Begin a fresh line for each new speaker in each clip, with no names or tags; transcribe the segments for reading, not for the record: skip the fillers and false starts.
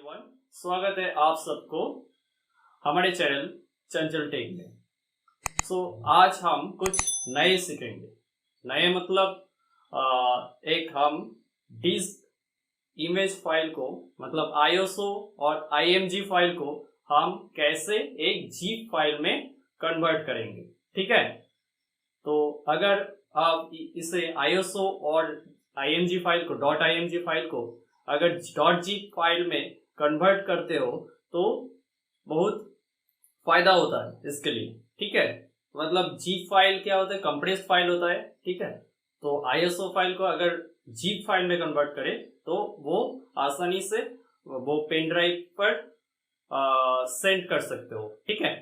Everyone, स्वागत है आप सबको हमारे चैनल चंचल टेक में। आज हम कुछ नए सीखेंगे। नए मतलब एक हम डिस्क इमेज फाइल को मतलब आईएसओ और आईएमजी फाइल को हम कैसे एक जीप फाइल में कन्वर्ट करेंगे। ठीक है, तो अगर आप इसे आईएसओ और आईएमजी फाइल को .img फाइल को अगर .zip फाइल में कन्वर्ट करते हो तो बहुत फायदा होता है इसके लिए। ठीक है, मतलब जीप फाइल क्या होता है, कंप्रेस्ड फाइल होता है। ठीक है, तो आईएसओ फाइल को अगर जीप फाइल में कन्वर्ट करें तो वो आसानी से वो पेन ड्राइव पर सेंड कर सकते हो। ठीक है,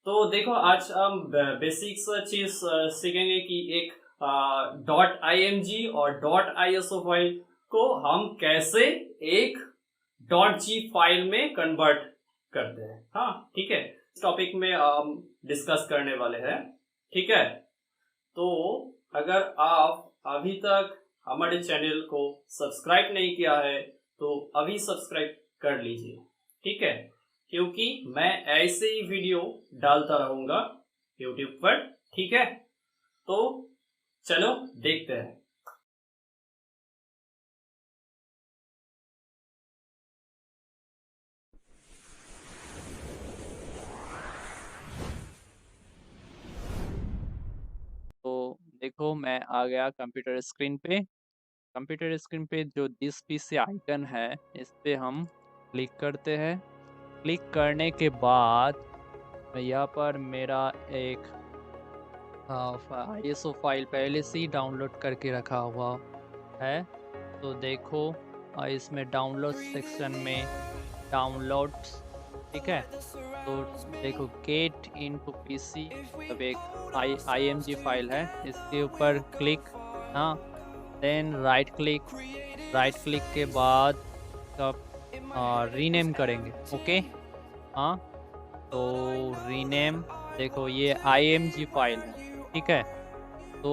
तो देखो आज हम बेसिक्स चीज सीखेंगे कि एक .img और .iso फाइल को हम कैसे एक .g फाइल में कन्वर्ट करते हैं। हाँ, ठीक है, इस टॉपिक में हम डिस्कस करने वाले हैं। ठीक है, तो अगर आप अभी तक हमारे चैनल को सब्सक्राइब नहीं किया है तो अभी सब्सक्राइब कर लीजिए। ठीक है, क्योंकि मैं ऐसे ही वीडियो डालता रहूंगा YouTube पर। ठीक है, तो चलो देखते हैं।
तो देखो मैं आ गया कंप्यूटर स्क्रीन पे। कंप्यूटर स्क्रीन पे जो दिस पीसी आइकन है इस पे हम क्लिक करते हैं। क्लिक करने के बाद यहाँ पर मेरा एक आईएसओ फाइल पहले से ही डाउनलोड करके रखा हुआ है। तो देखो इसमें डाउनलोड सेक्शन में डाउनलोड्स, ठीक है, तो देखो गेट इनटू पीसी अब एक आईएमजी फाइल है, इसके ऊपर क्लिक। हाँ, देन राइट क्लिक के बाद तब रीनेम करेंगे। ओके, हाँ, तो रीनेम देखो ये आईएमजी फाइल है। ठीक है, तो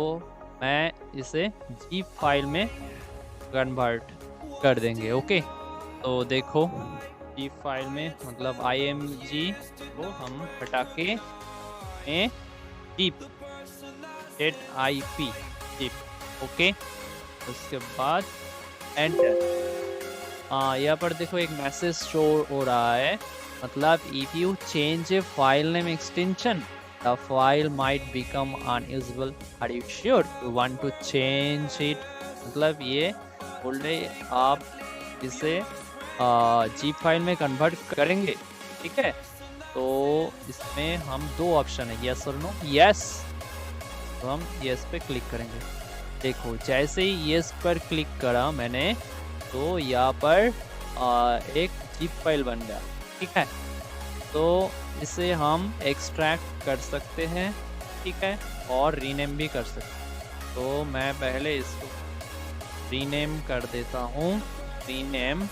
मैं इसे जीप फाइल में कन्वर्ट कर देंगे। ओके, तो देखो जीप फाइल में मतलब img को हम हटा के जीप ZIP जीप। ओके, उसके बाद एंटर। यहाँ पर देखो एक मैसेज शो हो रहा है, मतलब if you change a file name extension the file might become unusable, are you sure you want to change it. मतलब ये बोल रहे आप इसे जीप फाइल में कन्वर्ट करेंगे। ठीक है, तो इसमें हम दो ऑप्शन है, यस और नो। यस, तो हम यस पे क्लिक करेंगे। देखो जैसे ही यस पर क्लिक करा मैंने तो यहाँ पर एक जीप फाइल बन गया। ठीक है, तो इसे हम एक्सट्रैक्ट कर सकते हैं। ठीक है, और रीनेम भी कर सकते हैं। तो मैं पहले इसको रीनेम कर देता हूँ। Rename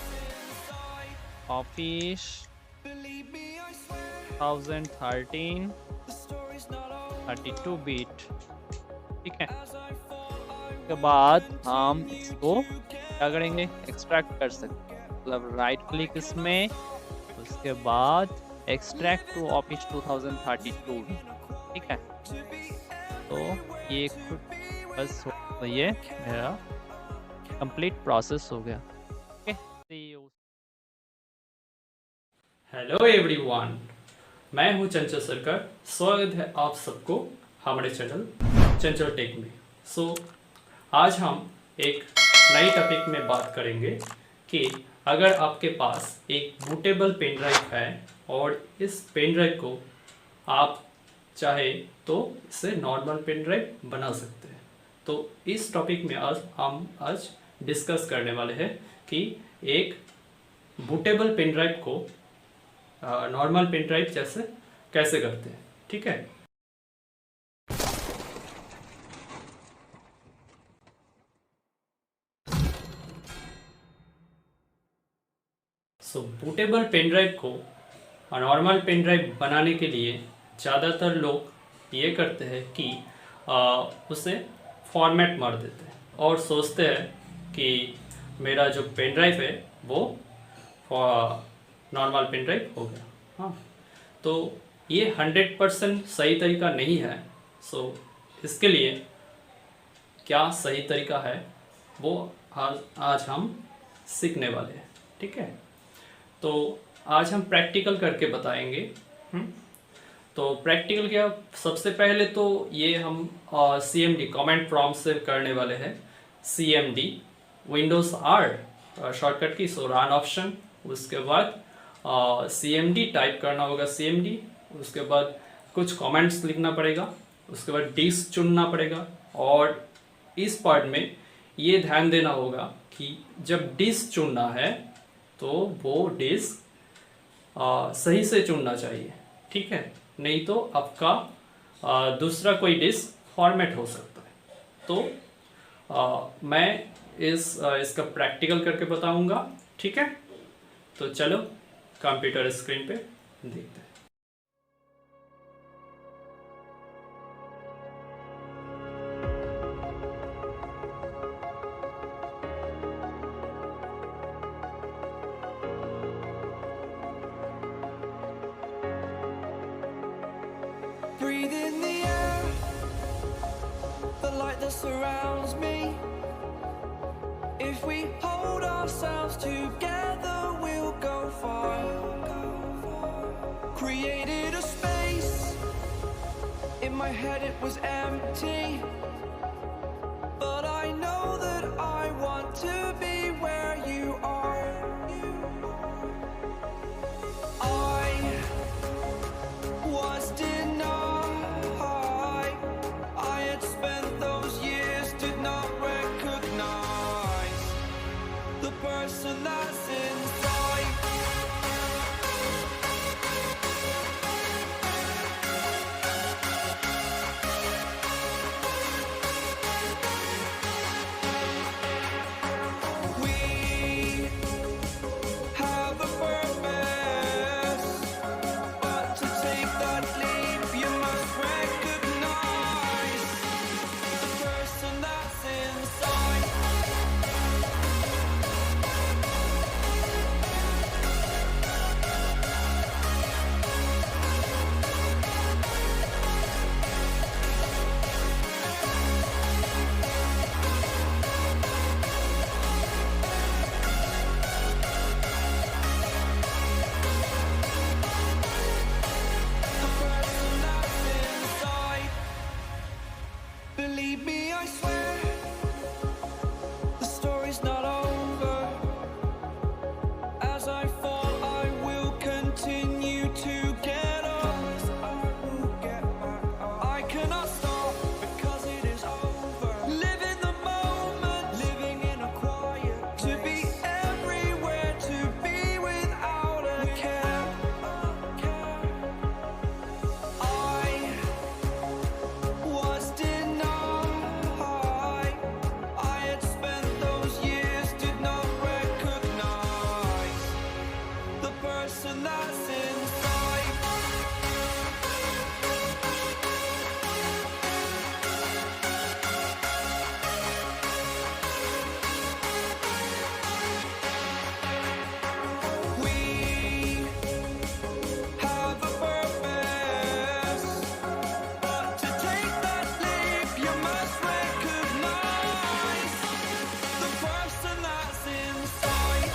office 2013 32 bit. ठीक है, उसके बाद हम इसको क्या करेंगे, एक्सट्रैक्ट कर सकते हैं। मतलब राइट क्लिक इसमें, उसके बाद एक्सट्रैक्ट टू ऑफिस 2032। ठीक है, तो ये बस तो ये मेरा कंप्लीट प्रोसेस हो गया।
हेलो एवरीवन, मैं हूं चंचल सरकार। स्वागत है आप सबको हमारे चैनल चंचल टेक में। आज हम एक नई टॉपिक में बात करेंगे कि अगर आपके पास एक बूटेबल पेन ड्राइव है और इस पेन ड्राइव को आप चाहे तो इसे नॉर्मल पेन ड्राइव बना सकते हैं। तो इस टॉपिक में हम आज डिस्कस करने वाले हैं कि एक बूटेबल पेन ड्राइव को नॉर्मल पेन ड्राइव जैसे कैसे करते हैं। ठीक है, बूटेबल पेन ड्राइव को नॉर्मल पेन ड्राइव बनाने के लिए ज़्यादातर लोग ये करते हैं कि उसे फॉर्मेट मार देते हैं और सोचते हैं कि मेरा जो पेन ड्राइव है वो नॉर्मल पेन ड्राइव हो गया। हाँ, तो ये 100% सही तरीका नहीं है। सो इसके लिए क्या सही तरीका है वो आज हम सीखने वाले हैं। ठीक है, तो आज हम प्रैक्टिकल करके बताएंगे। हम्म, तो प्रैक्टिकल क्या, सबसे पहले तो ये हम CMD कमेंट प्रॉम्प्ट से करने वाले हैं। CMD विंडोज आर शॉर्टकट की, सो रन ऑप्शन, उसके बाद CMD टाइप करना होगा, CMD, उसके बाद कुछ कमेंट्स लिखना पड़ेगा, उसके बाद डिस्क चुनना पड़ेगा। और इस पार्ट में ये ध्यान देना होगा कि जब डिस्क चुनना है तो वो डिस्क सही से चुनना चाहिए। ठीक है, नहीं तो आपका दूसरा कोई डिस्क फॉर्मेट हो सकता है। तो मैं इसका प्रैक्टिकल करके बताऊंगा। ठीक है, तो चलो कंप्यूटर स्क्रीन पे देखते हैं।
Breathe in the air, the light that surrounds me. If we hold ourselves together, we'll go far. Created a space, in my head it was empty. But I know that I want to be where you are. I was denied. I had spent those years, did not recognize the person that's inside. We have a purpose, but to take that leap, you must recognize the person that's inside. The person that's inside. Believe me, I swear, the story's not over. As I fall, I will continue to get up. I cannot stop because it is over. Live in the moment, living in a quiet. To be everywhere, to be without a care. I was denied. I had spent those years, did not recognize the person that's inside. We have a purpose, but to take that leap, you must recognize the person that's inside.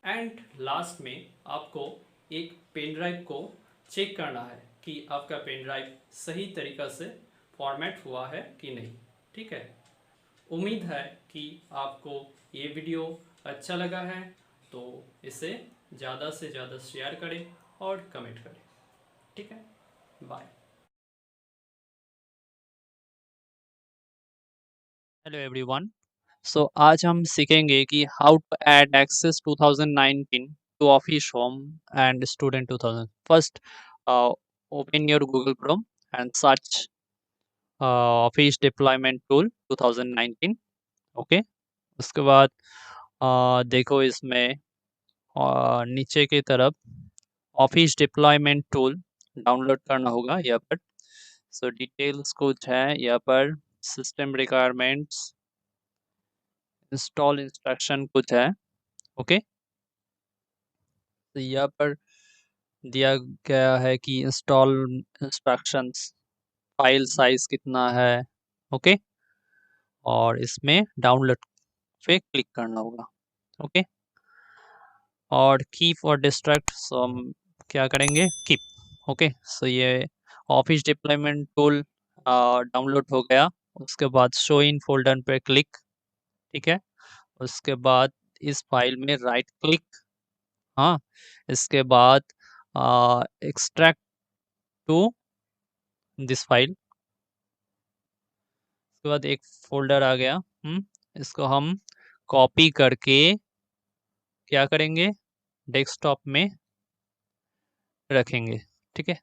And last में आपको एक pen drive को check करना है कि आपका pen drive सही तरीका से फॉर्मेट हुआ है कि नहीं। ठीक है, उम्मीद है कि आपको ये वीडियो अच्छा लगा है, तो इसे ज़्यादा से ज़्यादा शेयर करें और कमेंट करें। ठीक है, बाय।
Hello everyone. सो आज हम सीखेंगे कि how to add Access 2019 to Office Home and Student 2000। First, open your Google Chrome and search Office Deployment Tool 2019। Okay, उसके बाद देखो इसमें नीचे की तरफ ऑफिस डिप्लॉयमेंट टूल डाउनलोड करना होगा यहाँ पर। सो डिटेल्स कुछ है यहाँ पर, सिस्टम रिक्वायरमेंट्स, इंस्टॉल इंस्ट्रक्शन कुछ है। ओके, तो यहाँ पर दिया गया है कि इंस्टॉल इंस्ट्रक्शंस, फाइल साइज कितना है। ओके, और इसमें डाउनलोड पे क्लिक करना होगा। ओके, और कीप और डिस्ट्रैक्ट, सो हम क्या करेंगे, कीप। ओके, सो ये ऑफिस डिप्लॉयमेंट टूल डाउनलोड हो गया। उसके बाद शो इन फोल्डर पे क्लिक। ठीक है, उसके बाद इस फाइल में राइट क्लिक। हाँ, इसके बाद एक्सट्रैक्ट टू दिस फाइल। उसके बाद एक फोल्डर आ गया। इसको हम कॉपी करके क्या करेंगे, डेस्कटॉप में रखेंगे। ठीक है,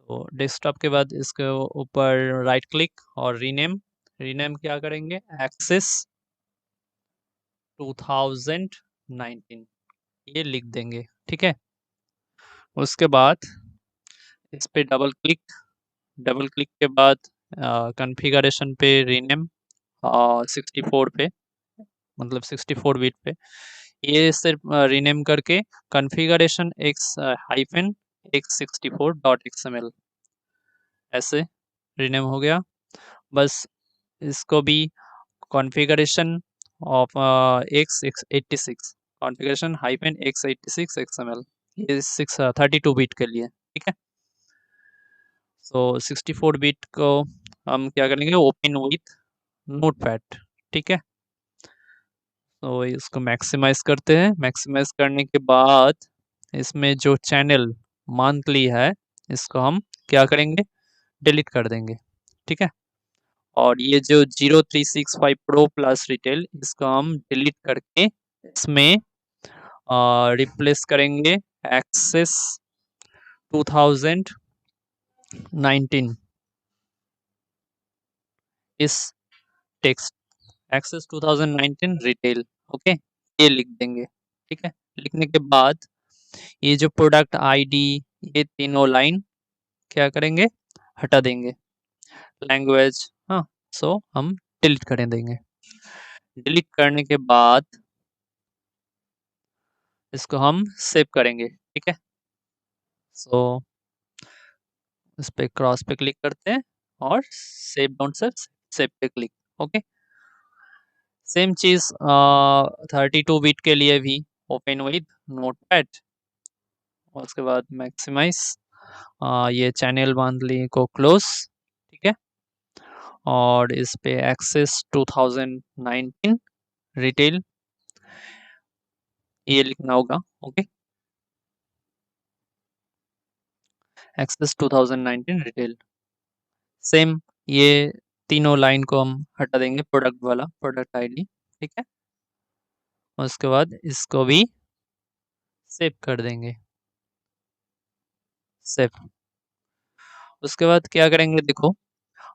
तो डेस्कटॉप के बाद इसके ऊपर राइट क्लिक और रीनेम। रीनेम क्या करेंगे, एक्सेस 2019 ये लिख देंगे। ठीक है, उसके बाद इस पे डबल क्लिक। डबल क्लिक के बाद कॉन्फ़िगरेशन पे रीनेम 64 पे, मतलब 64 बिट पे, ये सिर्फ रीनेम करके कॉन्फ़िगरेशन एक्स हाइफन x64.xml ऐसे रीनेम हो गया। बस इसको भी configuration of x86 configuration hyphen x86 xml, ये 32 बिट के लिए। ठीक है, सो 64 बिट को हम क्या करेंगे, ओपन विथ नोटपैड। ठीक है, तो इसको मैक्सिमाइज करते हैं। मैक्सिमाइज करने के बाद इसमें जो चैनल मंथली है इसको हम क्या करेंगे, डिलीट कर देंगे। ठीक है, और ये जो 0365 प्रो प्लस रिटेल इसको हम डिलीट करके इसमें रिप्लेस करेंगे एक्सेस 2019 इस टेक्स्ट, एक्सेस 2019 रिटेल। ओके, ये लिख देंगे। ठीक है, लिखने के बाद ये जो प्रोडक्ट आईडी, ये तीनों लाइन क्या करेंगे, हटा देंगे। लैंग्वेज, हाँ, सो हम डिलीट कर देंगे। डिलीट करने के बाद इसको हम सेव करेंगे। ठीक है, सो इस पे क्रॉस पे क्लिक करते हैं और सेव डाउन से सेव पे क्लिक। ओके, सेम चीज 32 बिट के लिए भी ओपन विद नोटपैड, और उसके बाद मैक्सिमाइज ये चैनल मंथली को क्लोज। ठीक है, और इस पे एक्सेस 2019 रिटेल ये लिखना होगा। ओके, एक्सेस 2019 रिटेल, सेम ये तीनों लाइन को हम हटा देंगे, प्रोडक्ट वाला प्रोडक्ट आईडी। ठीक है, उसके बाद इसको भी सेव कर देंगे। सेव, उसके बाद क्या करेंगे, देखो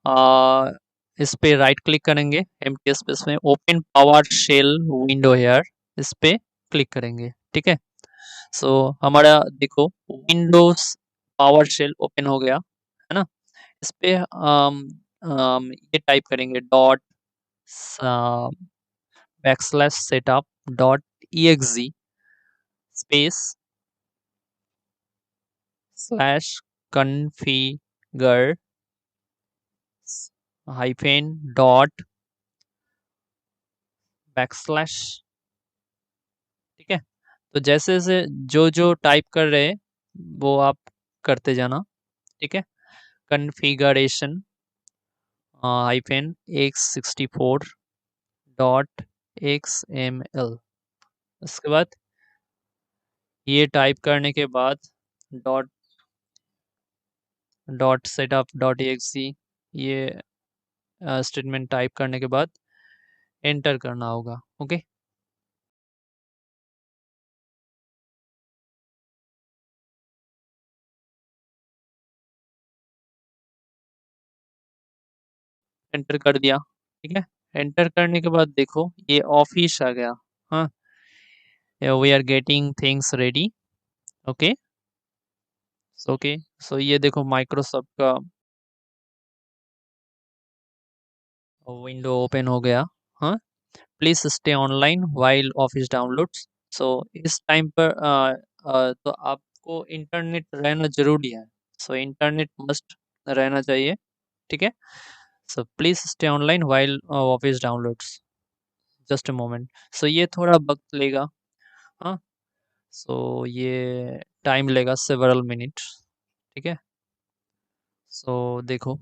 आ, इस पे राइट क्लिक करेंगे, एम्प्टी स्पेस में open PowerShell window here, इस पे क्लिक करेंगे। ठीक है, सो हमारा देखो विंडोज पावर शेल ओपन हो गया है ना। इस पे ये टाइप करेंगे dot backslash setup dot exe space slash configure hyphen dot backslash. ठीक है, तो जैसे जैसे जो जो टाइप कर रहे हैं वो आप करते जाना। ठीक है, कॉन्फ़िगरेशन हाइफेन x64.xml, उसके बाद ये टाइप करने के बाद dot dot setup dot exe, ये स्टेटमेंट टाइप करने के बाद एंटर करना होगा। ओके, एंटर कर दिया, ठीक है। एंटर करने के बाद देखो ये ऑफिस आ गया। हाँ, we are getting things ready. Okay, okay, so ये देखो माइक्रोसॉफ्ट का विंडो ओपन हो गया। हाँ, please stay online while office downloads. So इस टाइम पर तो आपको इंटरनेट रहना जरूरी है। सो इंटरनेट मस्ट रहना चाहिए, ठीक है। So please stay online while office downloads, just a moment. So ये थोड़ा वक्त लेगा। हाँ, सो ये टाइम लेगा सेवरल मिनट्स, ठीक है। सो देखो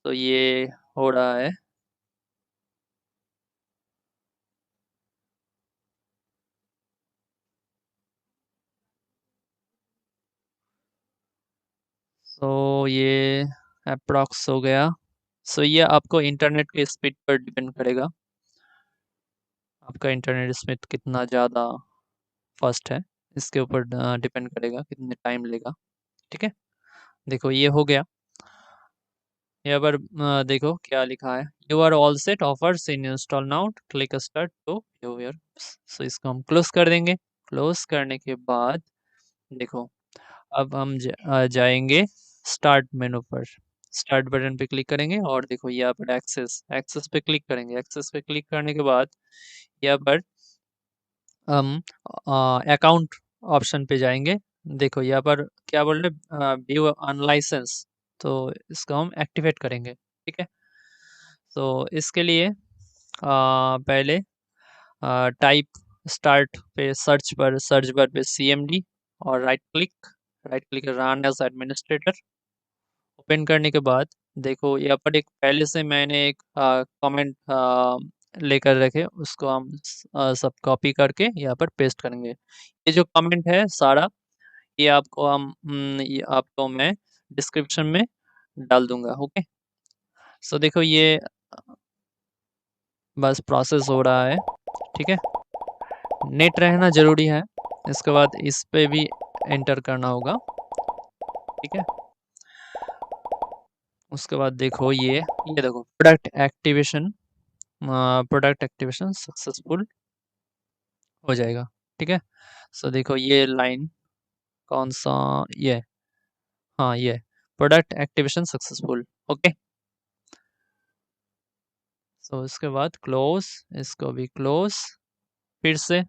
तो ये हो रहा है। सो ये अप्रॉक्स हो गया। सो ये आपको इंटरनेट के स्पीड पर डिपेंड करेगा, आपका इंटरनेट स्पीड कितना ज़्यादा फास्ट है, इसके ऊपर डिपेंड करेगा कितने टाइम लेगा, ठीक है। देखो ये हो गया। यहाँ पर देखो क्या लिखा है, you are all set, offers in install now, click start to view your. So इसको हम क्लोज कर देंगे। क्लोज करने के बाद देखो अब हम जाएंगे स्टार्ट मेनू पर। स्टार्ट बटन पे क्लिक करेंगे और देखो यहाँ पर एक्सेस, एक्सेस पे क्लिक करेंगे। एक्सेस पे क्लिक करने के बाद यहाँ पर हम अकाउंट ऑप्शन पे जाएंगे। देखो यहाँ पर क्या बोल रहे, व्यू अनलाइसेंस, तो इसको हम एक्टिवेट करेंगे, ठीक है। तो इसके लिए पहले टाइप स्टार्ट पे सर्च बार पे CMD और right click run as administrator. Open करने के बाद देखो यहाँ पर एक पहले से मैंने एक कमेंट लेकर रखे, उसको हम सब कॉपी करके यहाँ पर पेस्ट करेंगे। ये जो कमेंट है सारा, ये ये आपको मैं डिस्क्रिप्शन में डाल दूंगा। ओके, सो देखो ये बस प्रोसेस हो रहा है, ठीक है। नेट रहना जरूरी है। इसके बाद इस पे भी एंटर करना होगा, ठीक है। उसके बाद देखो ये देखो प्रोडक्ट एक्टिवेशन सक्सेसफुल हो जाएगा, ठीक है। सो देखो ये लाइन कौन सा, ये हाँ ये product activation successful. Okay, so इसके बाद क्लोज, इसको भी क्लोज। फिर से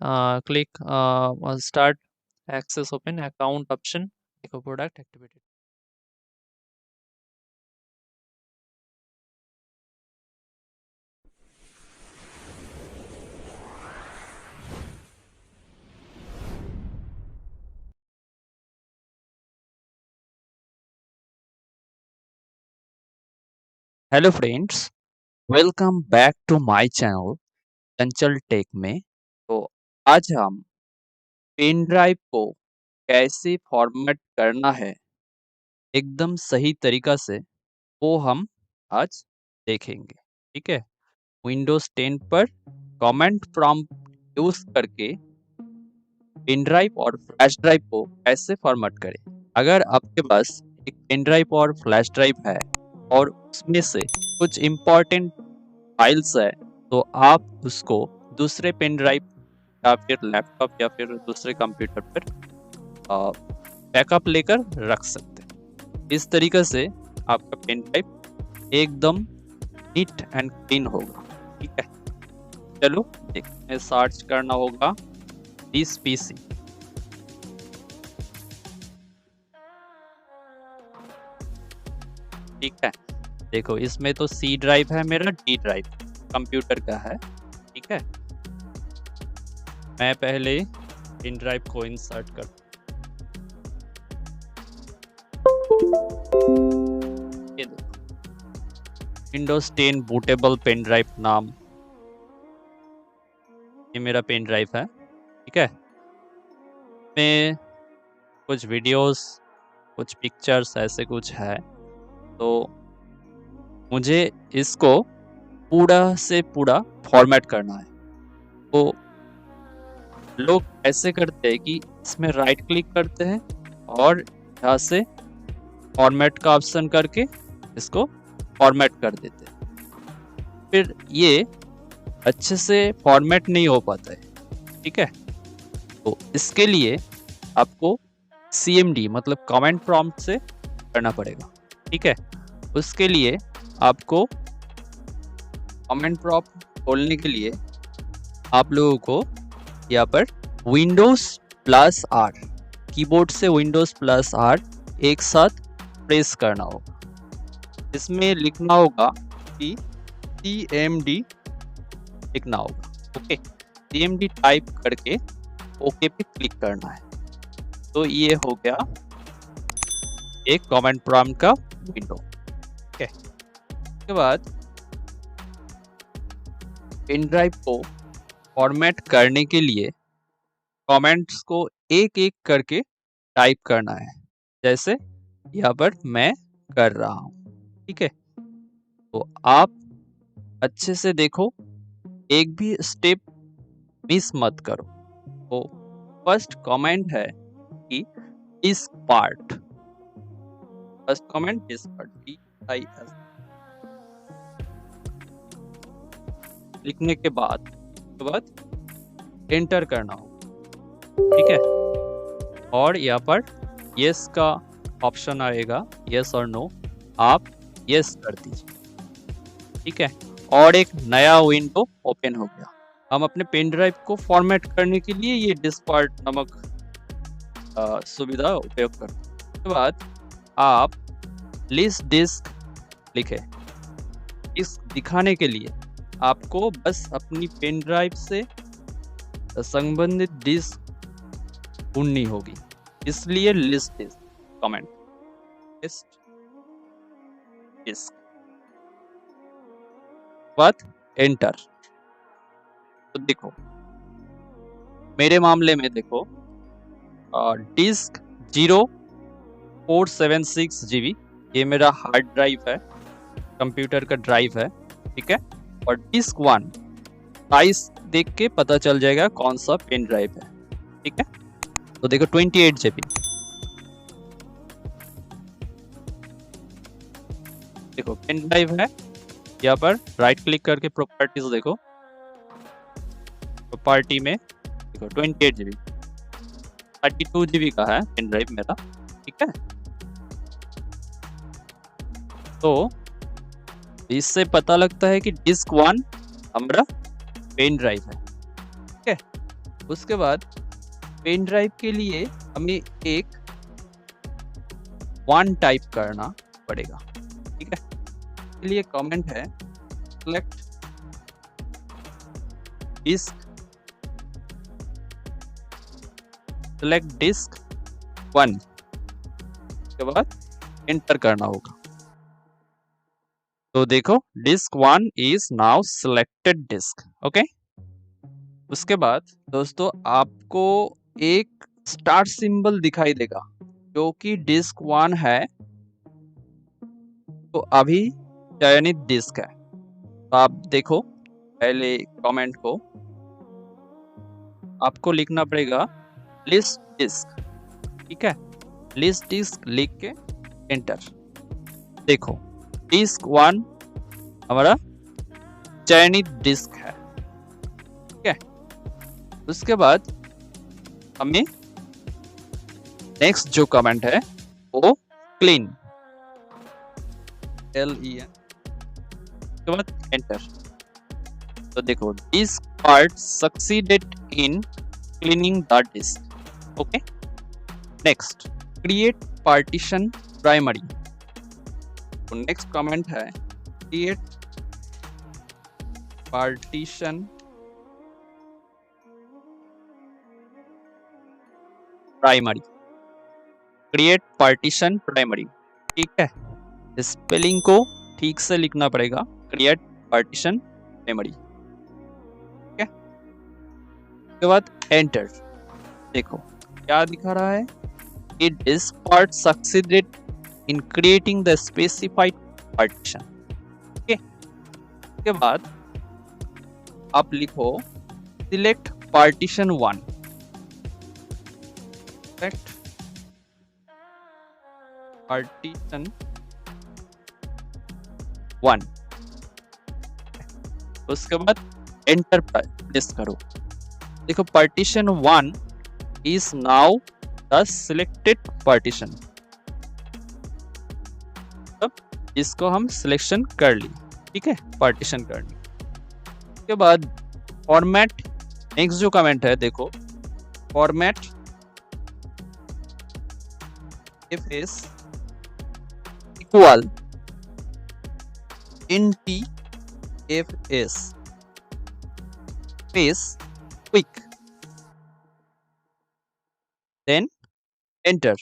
click start access open account option, देखो product activated. Hello friends, welcome back to my channel Chanchal tech में। तो आज हम पेन ड्राइव को कैसे फॉर्मेट करना है एकदम सही तरीका से, वो हम आज देखेंगे, ठीक है। विंडोज 10 पर कमेंट प्रॉम्प्ट यूज करके पेन ड्राइव और फ्लैश ड्राइव को कैसे फॉर्मेट करें। अगर आपके पास एक पेन ड्राइव और फ्लैश ड्राइव है और उसमें से कुछ इम्पोर्टेंट फाइल्स है, तो आप उसको दूसरे पेन ड्राइव या फिर लैपटॉप या फिर दूसरे कंप्यूटर पर बैकअप लेकर रख सकते हैं। इस तरीके से आपका पेन ड्राइव एकदम नीट एंड क्लीन होगा, ठीक है। चलो देखते हैं, सर्च करना होगा दिस PC, ठीक है। देखो इसमें तो C ड्राइव है, मेरा D ड्राइव कंप्यूटर का है, ठीक है। मैं पहले पेन ड्राइव को इंसर्ट कर, ये देखो विंडोज 10 बूटेबल पेन ड्राइव नाम, ये मेरा पेन ड्राइव है, ठीक है। में कुछ वीडियोस, कुछ पिक्चर्स ऐसे कुछ है, तो मुझे इसको पूरा से पूरा फॉर्मेट करना है। तो लोग ऐसे करते हैं कि इसमें राइट क्लिक करते हैं और यहाँ से फॉर्मेट का ऑप्शन करके इसको फॉर्मेट कर देते हैं। फिर ये अच्छे से फॉर्मेट नहीं हो पाता है, ठीक है। तो इसके लिए आपको CMD मतलब कमेंट प्रॉम्प्ट से करना पड़ेगा, ठीक है। उसके लिए आपको कमेंट प्रॉम्प्ट खोलने के लिए आप लोगों को यहाँ पर Windows+R कीबोर्ड से Windows+R एक साथ प्रेस करना होगा। इसमें लिखना होगा कि CMD लिखना होगा, ओके। CMD टाइप करके ओके पे क्लिक करना है। तो ये हो गया एक कमेंट प्रॉम्प्ट का विंडो, ठीक है। उसके बाद पेन ड्राइव को फॉर्मेट करने के लिए कमेंट्स को एक एक करके टाइप करना है, जैसे यहाँ पर मैं कर रहा हूँ, ठीक है। तो आप अच्छे से देखो, एक भी स्टेप मिस मत करो। तो फर्स्ट कमेंट है कि इस पार्ट, फर्स्ट कमेंट इस पार्ट DIS लिखने के बाद एंटर करना होगा, ठीक है। और यहाँ पर यस का ऑप्शन आएगा, यस और नो, आप यस कर दीजिए, ठीक है। और एक नया विंडो ओपन हो गया। हम अपने पेन ड्राइव को फॉर्मेट करने के लिए ये डिस्पार्ट नामक सुविधा उपयोग करते हैं। उसके बाद आप लिस्ट डिस्क लिखे। इस दिखाने के लिए आपको बस अपनी पेन ड्राइव से संबंधित डिस्क ढूंढनी होगी, इसलिए list disk command list disk बाद एंटर। तो देखो मेरे मामले में देखो डिस्क 0476 GB ये मेरा हार्ड ड्राइव है, कंप्यूटर का ड्राइव है, ठीक है। और डिस्क 1 साइज देख के पता चल जाएगा कौन सा पेन ड्राइव है, ठीक है। तो देखो 28 GB, देखो पेन ड्राइव है। यहाँ पर राइट क्लिक करके प्रॉपर्टीज देखो, प्रॉपर्टी में देखो 28 GB, 32 GB का है पेन ड्राइव मेरा, ठीक है। तो इससे पता लगता है कि डिस्क 1 हमारा पेन ड्राइव है, ठीक है। उसके बाद पेन ड्राइव के लिए हमें एक 1 टाइप करना पड़ेगा, ठीक है। इसके लिए कमेंट है सेलेक्ट डिस्क 1 के बाद एंटर करना होगा। तो देखो disk 1 is now selected disk, okay. उसके बाद दोस्तों आपको एक स्टार सिंबल दिखाई देगा जो कि डिस्क 1 है, तो अभी चयनित डिस्क है। तो आप देखो पहले कमेंट को आपको लिखना पड़ेगा लिस्ट डिस्क, ठीक है। लिस्ट डिस्क लिख के एंटर। देखो डिस्क 1 हमारा चयनित डिस्क है, ठीक है। उसके बाद हमें नेक्स्ट जो कमेंट है वो क्लीन LEN के बाद एंटर। तो देखो DiskPart succeeded in cleaning the disk, okay. Next create partition primary. तो नेक्स्ट कमेंट है create partition primary, create partition primary, ठीक है। स्पेलिंग को ठीक से लिखना पड़ेगा, क्रिएट पार्टीशन प्राइमरी, ठीक है। उसके बाद एंटर। देखो क्या दिखा रहा है, it is part succeeded in creating the specified partition, okay. उसके बाद आप लिखो सिलेक्ट पार्टीशन 1, पार्टीशन 1, उसके बाद एंटर प्रेस करो। देखो partition 1 is now the selected partition. अब इसको हम सिलेक्शन कर ली, ठीक है, पार्टीशन कर ली। उसके बाद फॉर्मेट, नेक्स्ट जो कमेंट है देखो, format if is equal int if is space quick, then enter।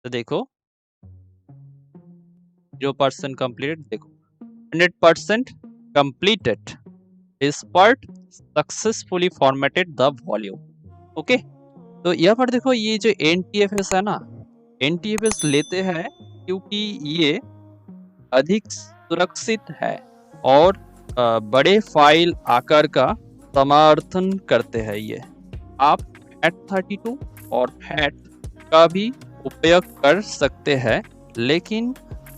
तो देखो 0% completed, देखो 100% completed, this part successfully formatted the volume। Okay, तो यहाँ पर देखो ये जो NTFS है ना, NTFS लेते हैं क्योंकि ये अधिक सुरक्षित है और बड़े फाइल आकार का समर्थन करते हैं। ये आप FAT32 और FAT का भी उपयोग कर सकते हैं, लेकिन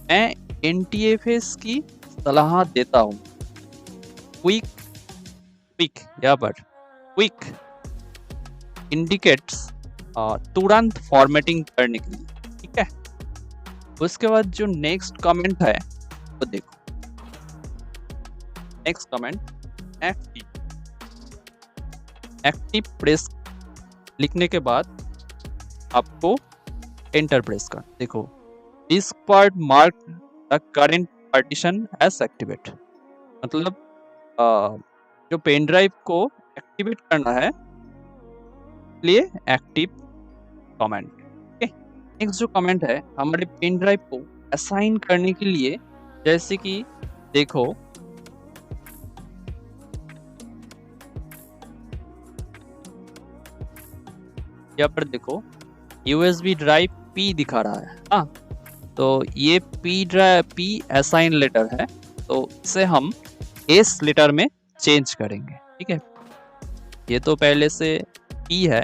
मैं NTFS की सलाह देता हूँ। क्विक यहाँ पर क्विक इंडिकेट्स तुरंत फॉर्मेटिंग करने के लिए, ठीक है। उसके बाद जो नेक्स्ट कमेंट है तो देखो, नेक्स्ट कमेंट एक्टिव प्रेस लिखने के बाद आपको एंटर प्रेस कर। देखो DiskPart mark the current partition as activate, मतलब जो पेन ड्राइव को एक्टिवेट करना है लिए एक्टिव कमेंट। नेक्स्ट जो कमेंट है हमारे पेन ड्राइव को असाइन करने के लिए, जैसे कि देखो यहाँ पर देखो USB ड्राइव P दिखा रहा है, हाँ, तो ये P असाइन लेटर है, तो इसे हम S लेटर में चेंज करेंगे, ठीक है। ये तो पहले से P है,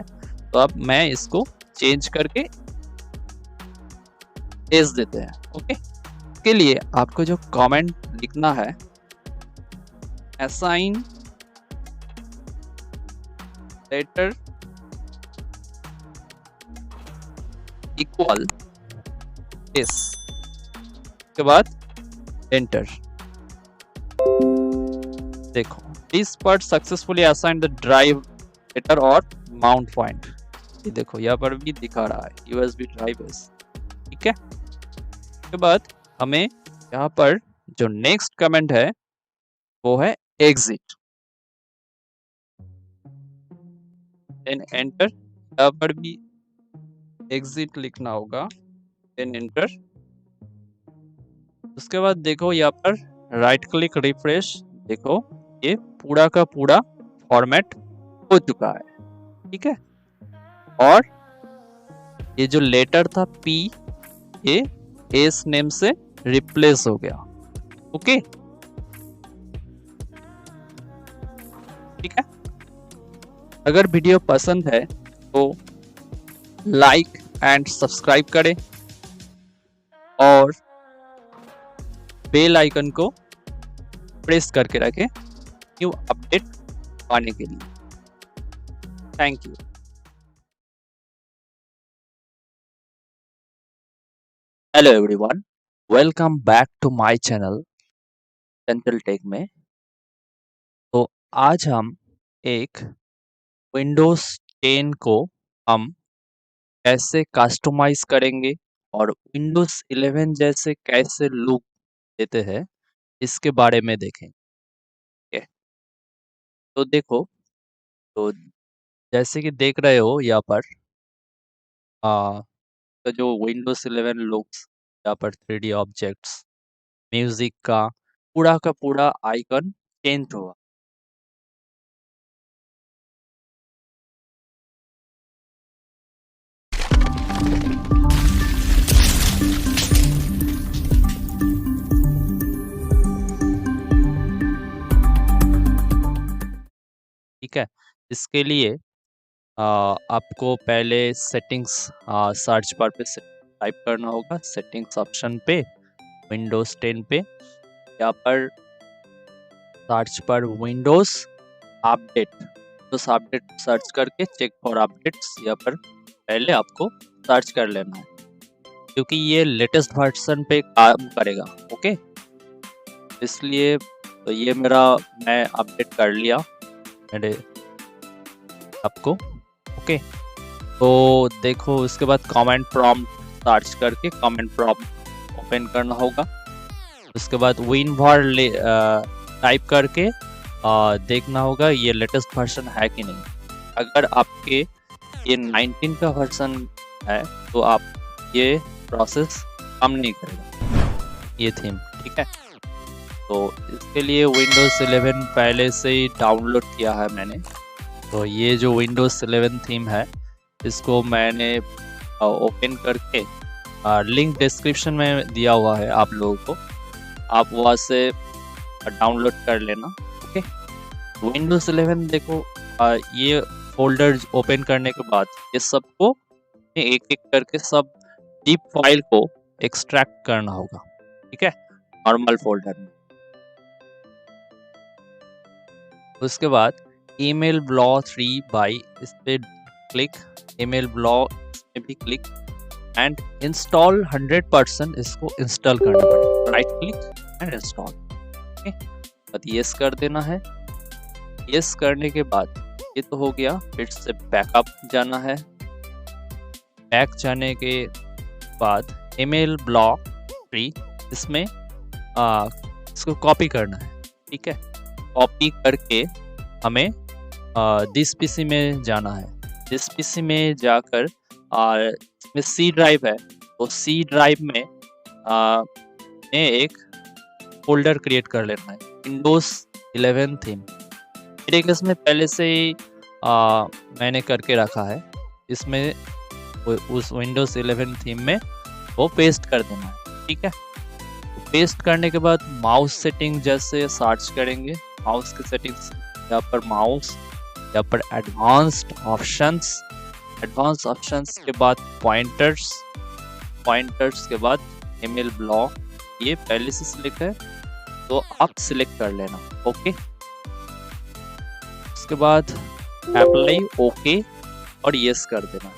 तो अब मैं इसको चेंज करके S देते हैं, ओके। इसके लिए आपको जो कमेंट लिखना है, असाइन लेटर इक्वल S के बाद एंटर। देखो DiskPart successfully assign the drive letter और माउंट पॉइंट, ये देखो यहाँ पर भी दिखा रहा है USB ड्राइव S, ठीक है। उसके बाद हमें यहाँ पर जो नेक्स्ट कमेंट है वो है एग्जिट, देन एंटर। यहाँ पर भी एग्जिट लिखना होगा, देन एंटर। उसके बाद देखो यहाँ पर राइट क्लिक रिफ्रेश, देखो ये पूरा का पूरा फॉर्मेट हो चुका है, ठीक है। और ये जो लेटर था P, ये S नेम से रिप्लेस हो गया, ओके, ठीक है। अगर वीडियो पसंद है तो लाइक एंड सब्सक्राइब करें और बेल आइकन को प्रेस करके रखें न्यू अपडेट पाने के लिए। Thank you. Hello everyone, welcome back to my channel Chanchal tech में। तो आज हम एक विंडोज 10 को हम कैसे कस्टमाइज करेंगे और विंडोज 11 जैसे कैसे लुक देते हैं इसके बारे में देखेंगे। तो देखो, तो जैसे कि देख रहे हो यहाँ पर तो जो विंडोज 11 लुक्स, यहाँ पर 3D ऑब्जेक्ट्स, म्यूजिक का पूरा आइकन चेंज हुआ। ठीक है, इसके लिए आपको पहले सेटिंग्स सर्च बार पे टाइप करना होगा सेटिंग्स ऑप्शन पे, विंडोज 10 पे, यहाँ पर सर्च पर विंडोज अपडेट सर्च करके चेक फॉर अपडेट्स यहाँ पर पहले आपको सर्च कर लेना है, क्योंकि ये लेटेस्ट वर्जन पे काम करेगा। ओके, इसलिए तो ये मैं अपडेट कर लिया मेरे आपको। ओके, तो देखो उसके बाद कमेंट प्रॉम्प्ट सर्च करके कमेंट प्रॉम्प्ट ओपन करना होगा। उसके बाद WinVar टाइप करके देखना होगा ये लेटेस्ट वर्जन है कि नहीं। अगर आपके ये 19 का वर्जन है तो आप ये प्रोसेस काम नहीं करेगा ये थीम, ठीक है। तो इसके लिए Windows 11 पहले से ही डाउनलोड किया है मैंने। तो ये जो Windows 11 थीम है इसको मैंने ओपन करके लिंक डिस्क्रिप्शन में दिया हुआ है आप लोगों को, आप वहाँ से डाउनलोड कर लेना। ओके, Windows 11 देखो ये फोल्डर ओपन करने के बाद ये सबको एक एक करके सब जिप फाइल को एक्सट्रैक्ट करना होगा, ठीक है, नॉर्मल फोल्डर में। उसके बाद ईमेल ब्लॉ 3 बाई इस पे क्लिक, ईमेल ब्लॉ में भी क्लिक एंड इंस्टॉल 100% इसको इंस्टॉल करना पड़ेगा। राइट क्लिक एंड इंस्टॉल, बाद यस कर देना है। यस करने के बाद ये तो हो गया, फिर से बैकअप जाना है। बैक जाने के बाद ईमेल ब्लॉ 3 इसमें इसको कॉपी करना है, ठीक है। कॉपी करके हमें दिस पीसी में जाना है। दिस पीसी में जाकर इसमें सी ड्राइव है, तो सी ड्राइव में एक फोल्डर क्रिएट कर लेना है Windows 11 थीम। मेरे केस में पहले से ही मैंने करके रखा है, इसमें उस Windows 11 थीम में वो पेस्ट कर देना है, ठीक है। तो पेस्ट करने के बाद माउस सेटिंग जैसे सर्च करेंगे, माउस की सेटिंग्स यहाँ पर माउस, यहाँ पर एडवांस्ड ऑप्शंस के बाद पॉइंटर्स के बाद ईमेल ब्लॉक, ये पहले से सिलेक्ट है तो आप सिलेक्ट कर लेना। ओके, उसके बाद अप्लाई ओके और यस कर देना,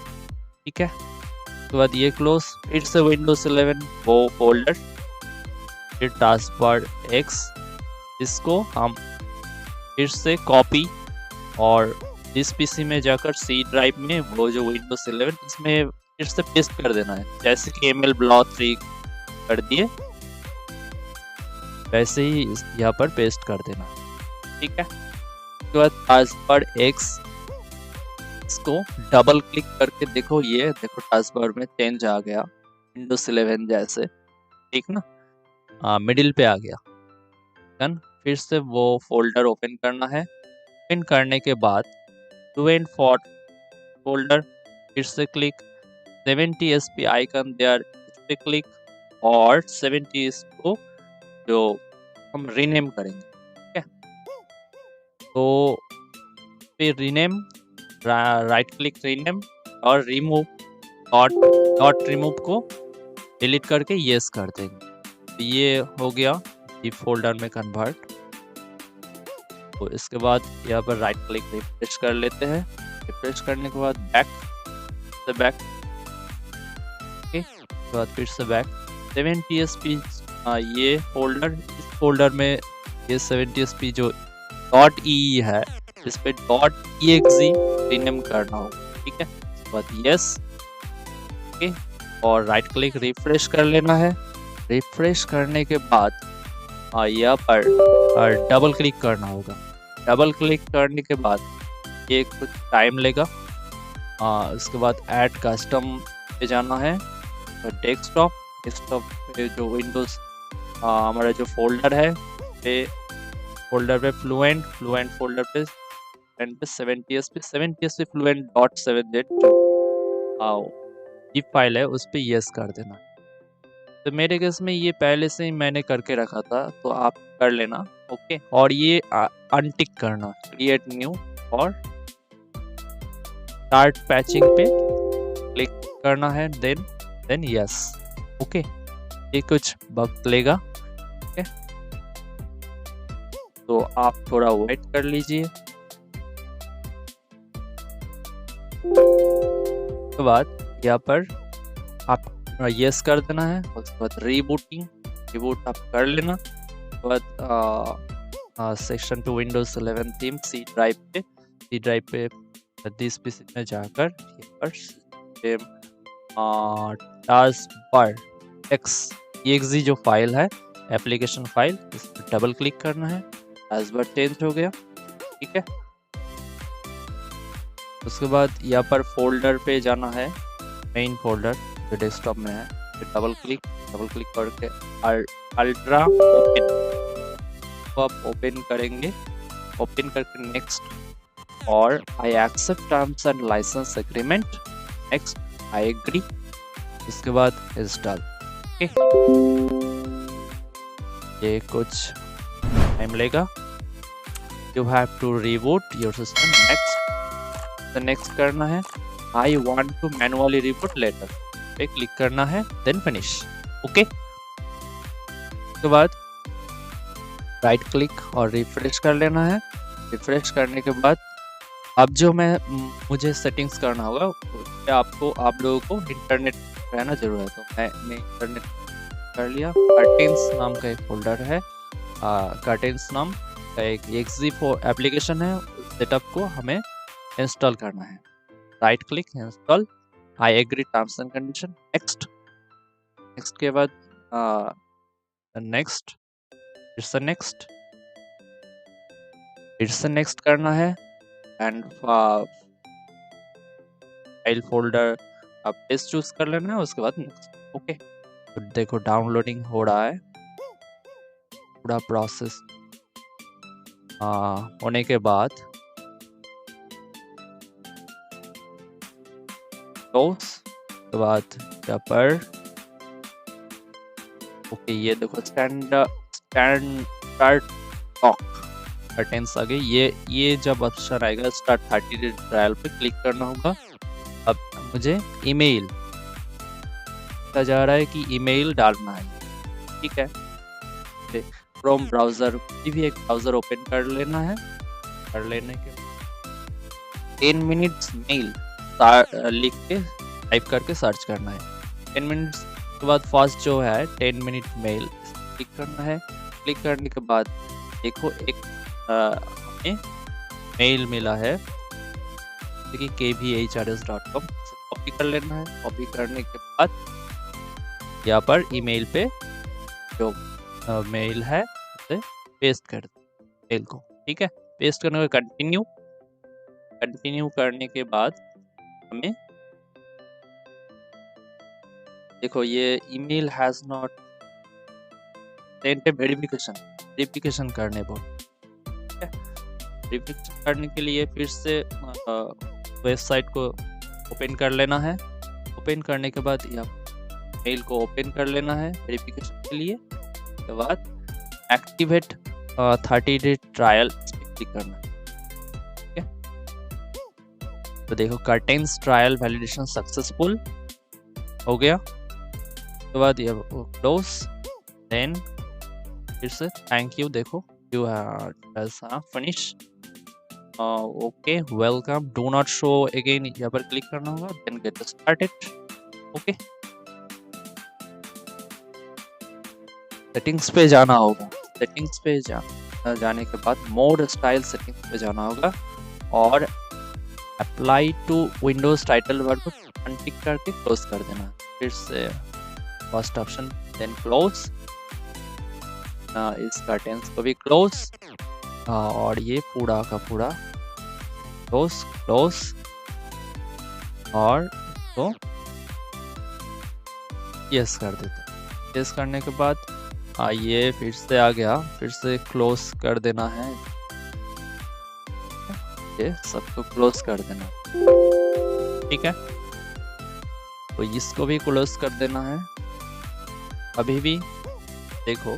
ठीक है। उसके बाद ये क्लोज, फिर से Windows 11 वो फोल्डर, फिर टास्कबार X, इसको हम फिर से कॉपी और इस पीसी में जाकर सी ड्राइव में वो जो Windows 11 इसमें फिर से पेस्ट कर देना है। जैसे कि ईमेल ब्लॉ 3 कर दिए वैसे ही यहाँ पर पेस्ट कर देना, ठीक है। उसके बाद टास्कबार X, इसको डबल क्लिक करके देखो, ये देखो टास्कबार में चेंज आ गया Windows 11 जैसे, ठीक ना, मिडिल पे आ गया। देन फिर से वो फोल्डर ओपन करना है। ओपन करने के बाद टू एंड फॉर फोल्डर, फिर से क्लिक 70SP आइकन देयर, इस पे क्लिक और 70 को जो हम रीनेम करेंगे, ठीक है। तो फिर रीनेम, राइट क्लिक रीनेम और रिमूव, डॉट रिमूव को डिलीट करके यस कर देंगे। तो ये हो गया जिप फोल्डर में कन्वर्ट। तो इसके बाद यहाँ पर राइट क्लिक रिफ्रेश कर लेते हैं। रिफ्रेश करने के बाद बैक, ओके, उसके बाद फिर से बैक 70SP ये फोल्डर, इस फोल्डर में ये 70SP जो .ee है इस पे .exe रीनेम करना होगा, ठीक है। उसके बाद यस, ओके, और राइट क्लिक रिफ्रेश कर लेना है। रिफ्रेश करने के बाद यहाँ पर डबल क्लिक करना होगा। डबल क्लिक करने के बाद ये कुछ टाइम लेगा। उसके बाद ऐड कस्टम पे जाना है, डेस्कटॉप पे जो विंडोज हमारा जो फोल्डर है फोल्डर पे फ्लुएंट फोल्डर पे 70SP fluent.7z जो जिप फाइल है उस पे यस कर देना। तो मेरे केस में ये पहले से ही मैंने करके रखा था, तो आप कर लेना, ओके। और ये अनटिक करना, क्रिएट न्यू और स्टार्ट पैचिंग पे क्लिक करना है। Then then yes. ओके, ये कुछ वक्त लेगा। ओके, तो आप थोड़ा वेट कर लीजिए। उसके बाद यहाँ पर आप यस कर देना है। उसके बाद रिबूट आप कर लेना। उसके बाद section two Windows 11 theme C drive पे दिस पीसी में जाकर टास्क बार एक्स जो फाइल है, एप्लीकेशन फाइल, इस पर डबल क्लिक करना है। टास्क बार चेंज हो गया। ठीक है, उसके बाद यहाँ पर फोल्डर पे जाना है, मेन फोल्डर जो डेस्कटॉप में है। डबल क्लिक करके अल्ट्रा ओपन को आप ओपन करेंगे। ओपन करके नेक्स्ट और I accept terms and license agreement, next I agree, उसके बाद इंस्टॉल। ये कुछ टाइम लेगा। You have to reboot your system. Next करना है I want to manually reboot later पे क्लिक करना है, देन फिनिश। ओके, उसके बाद राइट क्लिक और रिफ्रेश कर लेना है। रिफ्रेश करने के बाद अब जो मुझे सेटिंग्स करना होगा, आप लोगों को इंटरनेट रहना जरूर है। तो मैं इंटरनेट कर लिया। कर्टेन्स नाम का एक फोल्डर है, कर्टेन्स नाम का एक exe4 एप्लीकेशन है। सेटअप को हमें इंस्टॉल करना है। Right click, install, I agree terms and condition, next के बाद नेक्स्ट करना है। एंड फाइल फोल्डर आप पेस्ट चूज कर लेना है। उसके बाद नेक्स्ट। ओके, तो देखो डाउनलोडिंग हो रहा है, पूरा प्रोसेस होने के बाद के बाद यहाँ पर ओके, ये देखो स्टैंडर्ड टॉक कर्टेन्स आ गई। ये जब ऑप्शन आएगा स्टार्ट 30 डे ट्रायल पे क्लिक करना होगा। अब मुझे ईमेल कहा जा रहा है कि ईमेल डालना है। ठीक है, क्रोम ब्राउजर, भी एक ब्राउजर ओपन कर लेना है। कर लेने के 10 मिनट्स मेल लिख के टाइप करके सर्च करना है। 10 मिनट्स के बाद फर्स्ट जो है 10 मिनट मेल क्लिक करना है। क्लिक करने के बाद देखो एक हमें मेल मिला है, देखिए kvhrs.com। कॉपी कर लेना है। कॉपी करने के बाद यहाँ पर ईमेल पे जो मेल है उसे पेस्ट कर दो मेल को। ठीक है, पेस्ट करने के कंटिन्यू करने के बाद हमें देखो ये email has not sent a verification करने बोल। वेरिफिकेशन करने के लिए फिर से वेबसाइट को ओपन कर लेना है। ओपन करने के बाद यहाँ मेल को ओपन कर लेना है वेरिफिकेशन के लिए। उसके बाद एक्टिवेट 30 डे ट्रायल क्लिक करना है। ठीक है, तो देखो कर्टेन्स ट्रायल वैलिडेशन सक्सेसफुल हो गया। उसके बाद ये क्लोज, देन फिर से थैंक यू, देखो you have finish. Okay, welcome, do not show again, यहाँ पर क्लिक करना होगा, then get started. Okay, settings पे जाना होगा। सेटिंग्स पे जाने के बाद मोड स्टाइल सेटिंग्स पे जाना होगा और apply to Windows title bar को अनटिक करके क्लोज कर देना। फिर से फर्स्ट ऑप्शन, देन क्लोज, इस कर्टेन्स को भी क्लोज और ये पूरा का पूरा क्लोज और इसको यस कर देते। यस करने के बाद ये फिर से आ गया, फिर से क्लोज कर देना है। ये सबको क्लोज कर देना। ठीक है, तो इसको भी क्लोज कर देना है। अभी भी देखो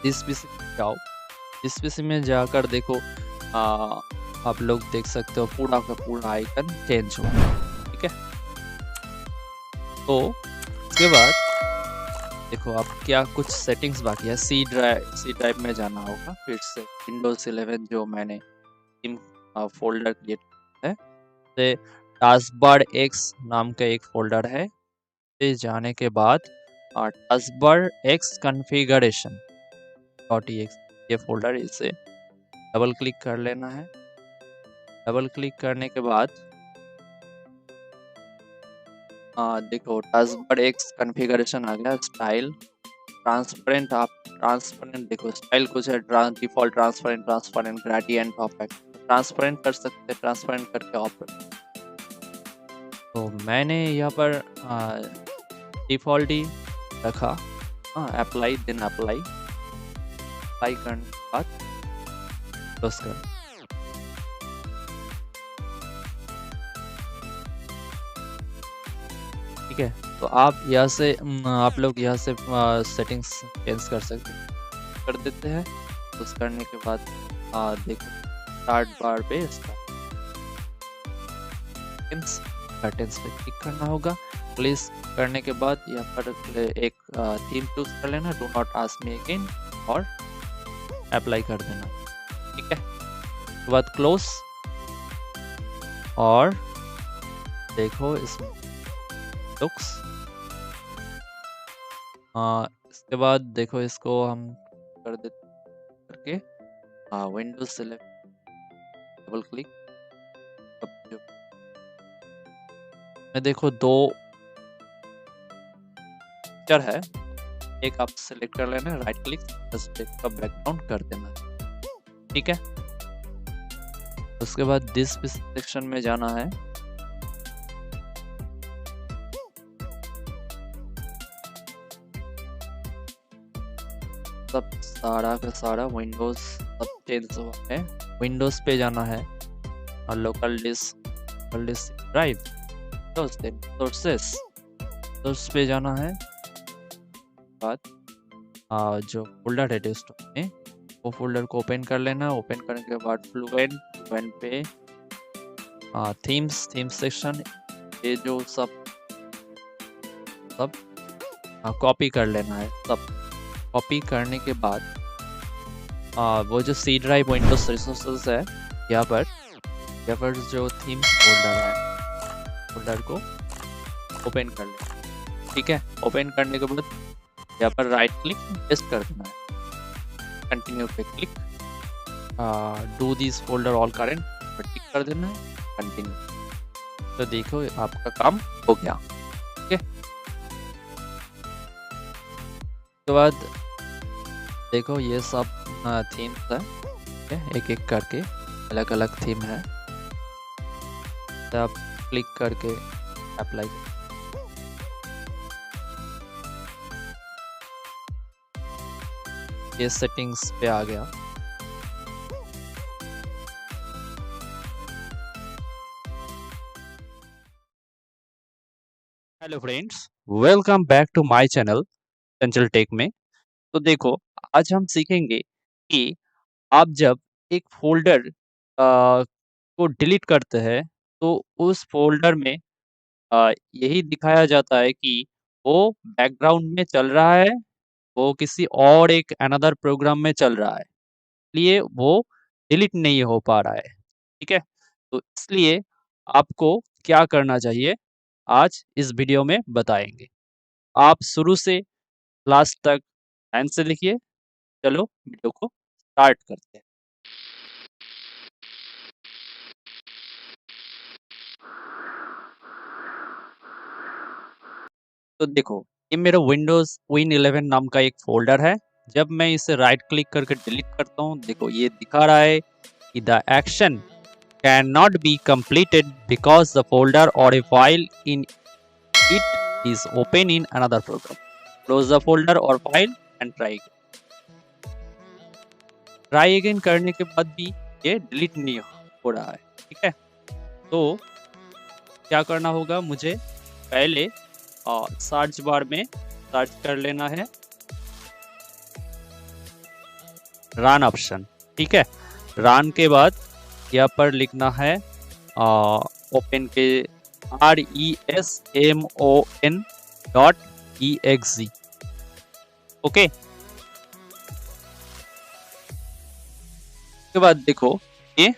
इस पीसी में जाओ, इस पीसी में जाकर देखो आप लोग देख सकते हो पूरा का पूरा आइकन चेंज हुआ। ठीक है, तो उसके बाद देखो अब क्या कुछ सेटिंग्स बाकी है। सी ड्राइव में जाना होगा, फिर से विंडोज 11 जो मैंने फोल्डर क्रिएट है, से टास्कबार एक्स नाम का एक फोल्डर है। से जाने के बाद टास्कबार एक्स कॉन्फ़िगरेशन .exe ये फोल्डर, इसे डबल क्लिक कर लेना है। डबल क्लिक करने के बाद देखो टास्कबार एक्स कॉन्फ़िगरेशन आ गया। स्टाइल ट्रांसपेरेंट, आप ट्रांसपेरेंट देखो, स्टाइल कुछ है डिफॉल्ट ट्रांसपेरेंट ग्रेडियंट ऑफेक्ट, ट्रांसपेरेंट कर सकते हैं, ट्रांसपेरेंट करके ऑफेक्ट। तो मैंने यहाँ पर डिफॉल्ट ही रखा। अप्लाई, देन अप्लाई करने के बाद क्लोज कर। ठीक है, तो आप यहाँ से आप लोग यहाँ से सेटिंग्स चेंज कर सकते कर देते हैं। उस करने के बाद देखो स्टार्ट बार पे कर्टेंस पे क्लिक करना होगा। क्लिक करने के बाद यहाँ पर एक थीम चूज कर लेना, do not ask me again, और अप्लाई कर देना। ठीक है, उसके बाद क्लोज, और देखो इसमें लुक्स। इसके बाद देखो इसको हम कर देते करके विंडोज सेलेक्ट, डबल क्लिक। मैं देखो दो पिक्चर है, एक आप सेलेक्ट कर लेना, राइट क्लिक, का बैकग्राउंड कर देना। ठीक है, उसके बाद दिस सेक्शन में जाना है। सब सारा का सारा विंडोज सब चेंज हुआ है। विंडोज पे जाना है और लोकल डिस्क ड्राइव, सोर्सेस पे जाना है। बाद जो फोल्डर है डेस्कटॉप में, वो फोल्डर को ओपन कर लेना। ओपन करने के बाद फ्लुएंट पे थीम सेक्शन, ये जो सब कॉपी कर लेना है। सब कॉपी करने के बाद वो जो सी ड्राइव विंडोज रिसोर्सेज है, यहाँ पर जो थीम फोल्डर है, फोल्डर को ओपन कर लेना। ठीक है, ओपन करने के बाद यहाँ पर राइट क्लिक पेस्ट कर देना है, कंटिन्यू पे click, do this folder all current पर टिक कर देना है, कंटिन्यू। तो देखो आपका काम हो गया। ठीक है, उसके बाद देखो ये सब थीम्स है, ठीक है, एक एक करके अलग अलग थीम है। तो आप क्लिक करके अप्लाई, ये सेटिंग्स पे आ गया। Hello friends, welcome back to my channel Chanchal tech में। तो देखो आज हम सीखेंगे कि आप जब एक फोल्डर को डिलीट करते हैं तो उस फोल्डर में यही दिखाया जाता है कि वो बैकग्राउंड में चल रहा है, वो किसी और एक अनदर प्रोग्राम में चल रहा है, इसलिए वो डिलीट नहीं हो पा रहा है। ठीक है, तो इसलिए आपको क्या करना चाहिए आज इस वीडियो में बताएंगे। आप शुरू से लास्ट तक ध्यान से देखिए। चलो वीडियो को स्टार्ट करते हैं। तो देखो ये मेरा विंडोज विन 11 नाम का एक फोल्डर है। जब मैं इसे राइट क्लिक करके डिलीट करता हूँ, देखो ये दिखा रहा है कि the action can not be completed because the folder or a file in it is open in another program. Close the folder or file and try again. Try again करने के बाद भी ये डिलीट नहीं हो रहा है। ठीक है, तो क्या करना होगा, मुझे पहले सर्च बार में सर्च कर लेना है रन ऑप्शन। ठीक है, रन के बाद यहाँ पर लिखना है ओपन के RESMON exe। ओके, उसके बाद देखो ये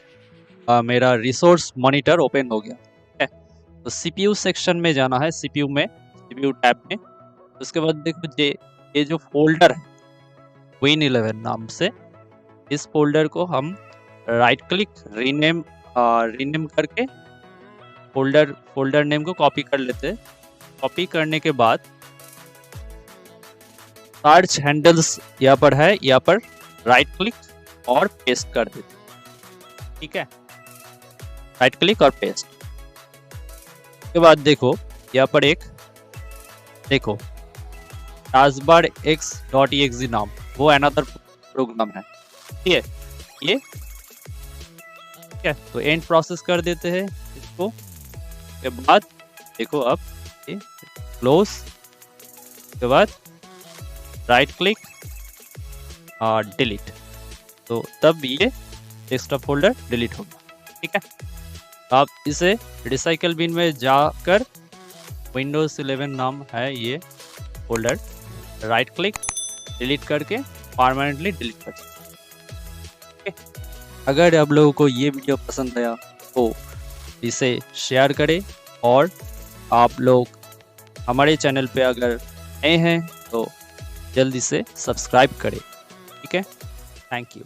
मेरा रिसोर्स मॉनिटर ओपन हो गया है। तो सीपीयू सेक्शन में जाना है, सीपीयू में, सीपीयू टैब में। उसके बाद देखो ये जो फोल्डर है Win11 नाम से, इस फोल्डर को हम राइट क्लिक रीनेम करके फोल्डर नेम को कॉपी कर लेते हैं। कॉपी करने के बाद सर्च हैंडल्स यहाँ पर है, यहाँ पर राइट क्लिक और पेस्ट कर देते हैं। ठीक है, राइट क्लिक और पेस्ट के बाद देखो यहाँ पर एक देखो taskbar x.exe नाम, वो अनदर प्रोग्राम है। ठीक है, ये ठीक है, तो एंड प्रोसेस कर देते हैं इसको। के बाद देखो अब ये क्लोज के बाद राइट क्लिक और डिलीट, तो तब ये डेस्कटॉप फोल्डर डिलीट होगा। ठीक है, आप इसे रिसाइकल बिन में जाकर Windows 11 नाम है ये फोल्डर, राइट क्लिक डिलीट करके परमानेंटली डिलीट कर सकते। अगर आप लोगों को ये वीडियो पसंद आया तो इसे शेयर करें, और आप लोग हमारे चैनल पे अगर नए हैं तो जल्दी से सब्सक्राइब करें। ठीक है, थैंक यू।